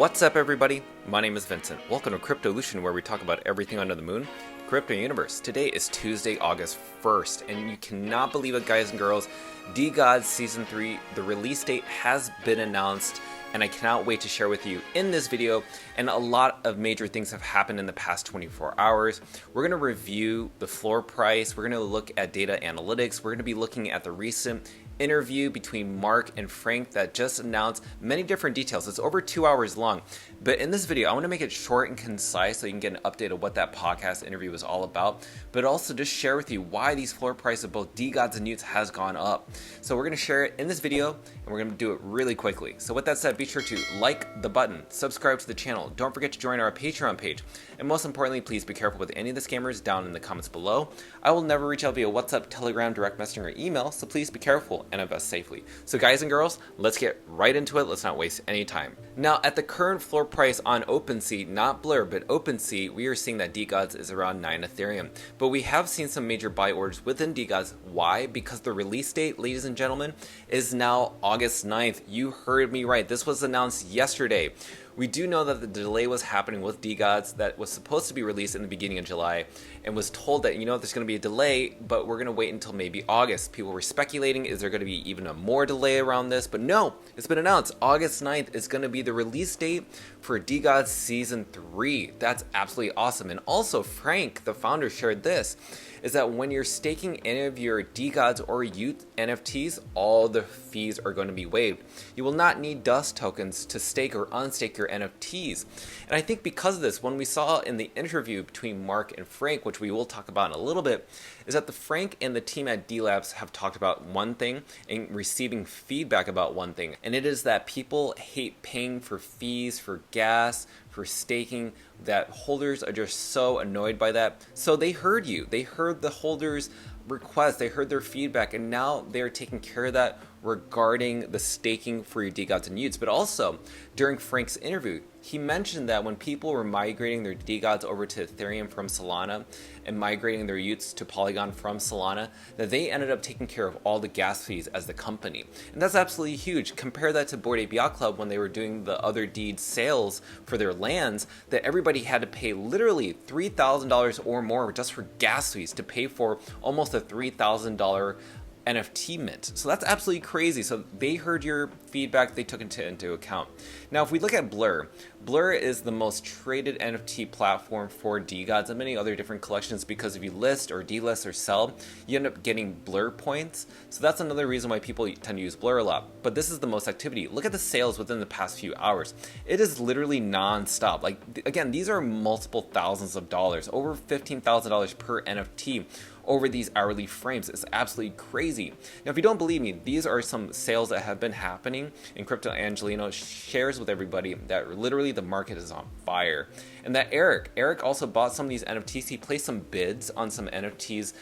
What's up, everybody? My name is Vincent. Welcome to Cryptolution, where we talk about everything under the moon, crypto universe. Today is Tuesday, August 1st, and you cannot believe it, guys and girls. DeGods Season 3, the release date has been announced, and I cannot wait to share with you in this video. And a lot of major things have happened in the past 24 hours. We're going to review the floor price. We're going to look at data analytics. We're going to be looking at the recent interview between Mark and Frank that just announced many different details. It's over 2 hours long, but in this video I want to make it short and concise so you can get an update of what that podcast interview was all about, but also just share with you why these floor prices of both DeGods and y00ts has gone up. So we're going to share it in this video, and we're going to do it really quickly. So with that said, be sure to like the button, subscribe to the channel, don't forget to join our Patreon page, and most importantly, please be careful with any of the scammers down in the comments below. I will never reach out via WhatsApp, Telegram, direct messaging, or email, so please be careful and invest safely. So guys and girls, let's get right into it. Let's not waste any time. Now, at the current floor price on OpenSea, not Blur, but OpenSea, we are seeing that DeGods is around 9 Ethereum. But we have seen some major buy orders within DeGods. Why? Because the release date, ladies and gentlemen, is now August 9th. You heard me right. This was announced yesterday. We do know that the delay was happening with DeGods that was supposed to be released in the beginning of July, and was told that, there's going to be a delay, but we're going to wait until maybe August. People were speculating, is there going to be even a more delay around this? But no, it's been announced. August 9th is going to be the release date for DeGods Season 3. That's absolutely awesome. And also, Frank, the founder, shared this, is that when you're staking any of your DeGods or y00ts NFTs, all the fees are going to be waived. You will not need dust tokens to stake or unstake your NFTs. And I think because of this, when we saw in the interview between Mark and Frank, which we will talk about in a little bit, is that the Frank and the team at D-Labs have talked about one thing and receiving feedback about one thing, and it is that people hate paying for fees, for gas, for staking, that holders are just so annoyed by that. So they heard you. They heard the holders' requests. They heard their feedback, and now they're taking care of that regarding the staking for your DeGods and y00ts. But also, during Frank's interview, he mentioned that when people were migrating their DeGods over to Ethereum from Solana and migrating their y00ts to Polygon from Solana, that they ended up taking care of all the gas fees as the company. And that's absolutely huge. Compare that to Bored Ape Yacht Club when they were doing the other deed sales for their lands, that everybody had to pay literally $3,000 or more just for gas fees to pay for almost a $3,000 NFT mint. So that's absolutely crazy. So they heard your feedback, they took it into account. Now, if we look at Blur, Blur is the most traded NFT platform for DeGods and many other different collections, because if you list or delist or sell, you end up getting Blur points. So that's another reason why people tend to use Blur a lot. But this is the most activity. Look at the sales within the past few hours. It is literally non-stop. Like, again, these are multiple thousands of dollars, over $15,000 per NFT over these hourly frames. It's absolutely crazy. Now, if you don't believe me, these are some sales that have been happening, and Crypto Angelino shares with everybody that literally the market is on fire. And that Eric also bought some of these NFTs. He placed some bids on some NFTs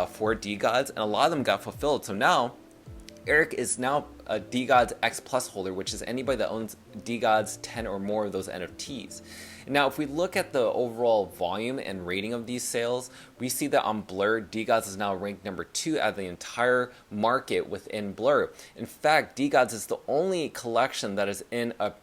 for DeGods, and a lot of them got fulfilled. So now Eric is now a DeGods X Plus holder, which is anybody that owns DeGods 10 or more of those NFTs. Now, if we look at the overall volume and rating of these sales, we see that on Blur, DeGods is now ranked number 2 out of the entire market within Blur. In fact, DeGods is the only collection that is in a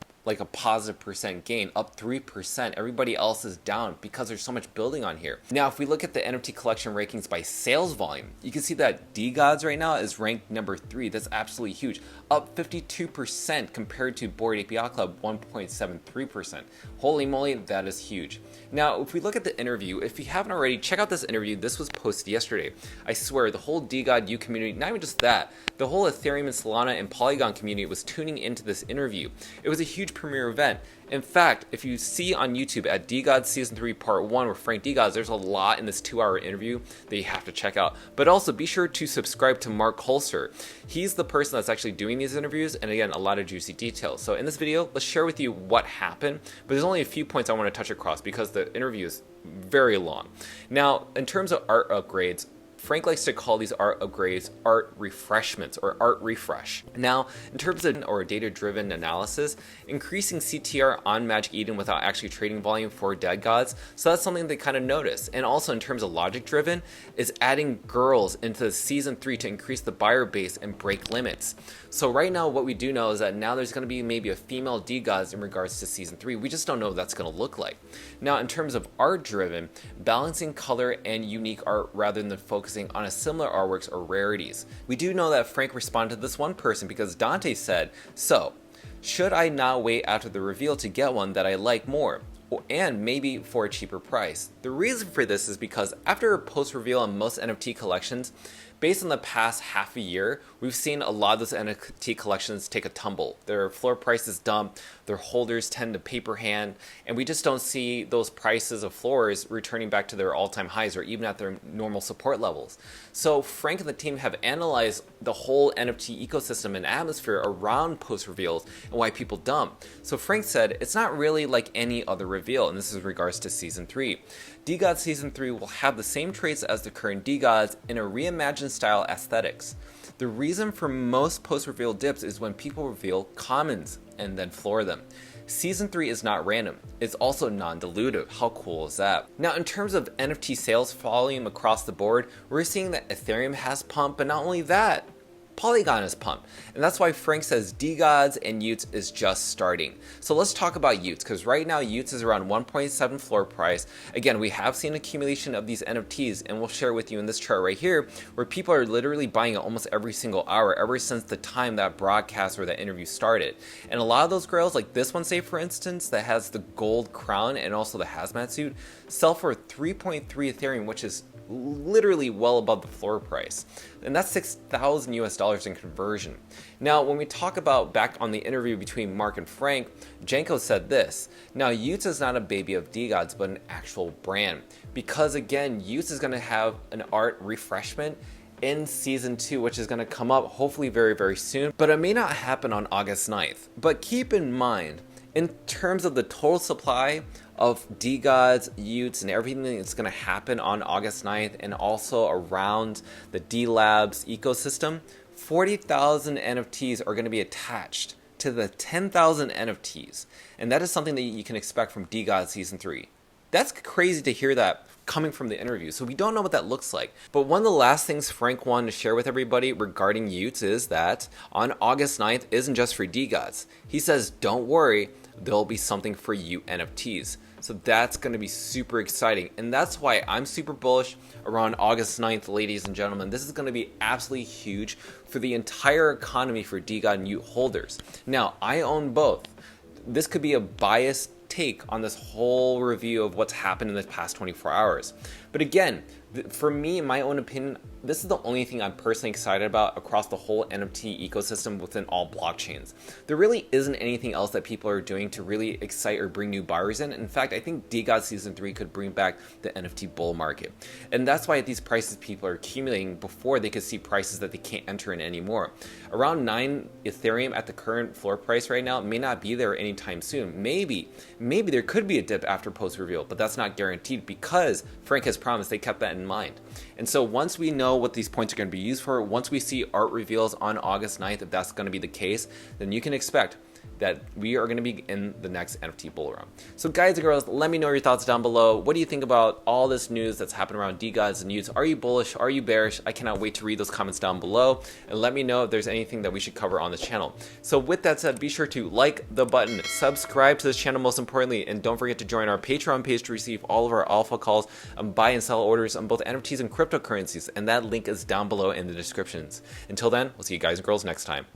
positive percent gain, up 3%. Everybody else is down because there's so much building on here. Now, if we look at the NFT collection rankings by sales volume, you can see that DeGods right now is ranked number 3. That's absolutely huge, up 52% compared to Bored Ape Yacht Club, 1.73%. Holy moly, that is huge. Now, if we look at the interview, if you haven't already, check out this interview. This was posted yesterday. I swear, the whole DeGod community, not even just that, the whole Ethereum and Solana and Polygon community was tuning into this interview. It was a huge premiere event. In fact, if you see on YouTube at DeGods Season 3 Part 1 with Frank DeGods, there's a lot in this 2-hour interview that you have to check out. But also be sure to subscribe to Mark Holzer. He's the person that's actually doing these interviews, and again, a lot of juicy details. So in this video, let's share with you what happened, but there's only a few points I want to touch across because the interview is very long. Now, in terms of art upgrades, Frank likes to call these art upgrades art refreshments or art refresh. Now, in terms of or data-driven analysis, increasing CTR on Magic Eden without actually trading volume for DeGods, so that's something they kind of notice. And also in terms of logic-driven, is adding girls into Season 3 to increase the buyer base and break limits. So right now, what we do know is that now there's going to be maybe a female DeGods in regards to Season 3. We just don't know what that's going to look like. Now, in terms of art-driven, balancing color and unique art rather than focusing on a similar artworks or rarities. We do know that Frank responded to this one person because Dante said, "So, should I not wait after the reveal to get one that I like more? And maybe for a cheaper price?" The reason for this is because after a post-reveal on most NFT collections, based on the past half a year, we've seen a lot of those NFT collections take a tumble. Their floor prices dump, their holders tend to paper hand, and we just don't see those prices of floors returning back to their all-time highs or even at their normal support levels. So Frank and the team have analyzed the whole NFT ecosystem and atmosphere around post-reveals and why people dump. So Frank said, it's not really like any other reveal, and this is in regards to Season 3. DeGod Season 3 will have the same traits as the current DeGods in a reimagined style aesthetics. The reason for most post-reveal dips is when people reveal commons and then floor them. Season 3 is not random, it's also non-dilutive. How cool is that? Now, in terms of NFT sales volume across the board, we're seeing that Ethereum has pumped, but not only that, Polygon is pumped. And that's why Frank says DeGods and y00ts is just starting. So let's talk about y00ts, because right now y00ts is around 1.7 floor price. Again, we have seen accumulation of these NFTs, and we'll share with you in this chart right here, where people are literally buying it almost every single hour, ever since the time that broadcast or that interview started. And a lot of those grails, like this one, say for instance, that has the gold crown and also the hazmat suit, sell for 3.3 Ethereum, which is literally well above the floor price. And that's $6,000 US in conversion. Now, when we talk about back on the interview between Mark and Frank, Janko said this: now y00ts is not a baby of DeGods, but an actual brand. Because again, y00ts is going to have an art refreshment in Season 2, which is going to come up hopefully very, very soon, but it may not happen on August 9th. But keep in mind, in terms of the total supply of DeGods, y00ts, and everything that's going to happen on August 9th and also around the D-Labs ecosystem, 40,000 NFTs are going to be attached to the 10,000 NFTs. And that is something that you can expect from DeGods Season 3. That's crazy to hear that coming from the interview, so we don't know what that looks like. But one of the last things Frank wanted to share with everybody regarding y00ts is that on August 9th isn't just for DeGods. He says, don't worry, there'll be something for you NFTs. So that's going to be super exciting. And that's why I'm super bullish around August 9th, ladies and gentlemen. This is going to be absolutely huge for the entire economy for DeGod and y00ts holders. Now, I own both. This could be a biased take on this whole review of what's happened in the past 24 hours. But again, for me, in my own opinion, this is the only thing I'm personally excited about across the whole NFT ecosystem within all blockchains. There really isn't anything else that people are doing to really excite or bring new buyers in. In fact, I think DeGod Season 3 could bring back the NFT bull market. And that's why at these prices people are accumulating before they could see prices that they can't enter in anymore. Around 9 Ethereum at the current floor price right now may not be there anytime soon. Maybe there could be a dip after post-reveal, but that's not guaranteed because Frank has promised they kept that in mind. And so once we know what these points are going to be used for, once we see art reveals on August 9th, if that's going to be the case, then you can expect that we are going to be in the next NFT bull run. So guys and girls, let me know your thoughts down below. What do you think about all this news that's happened around DeGods and y00ts? Are you bullish? Are you bearish? I cannot wait to read those comments down below, and let me know if there's anything that we should cover on this channel. So with that said, be sure to like the button, subscribe to this channel most importantly, and don't forget to join our Patreon page to receive all of our alpha calls and buy and sell orders on both NFTs and cryptocurrencies, and that link is down below in the descriptions. Until then, we'll see you guys and girls next time.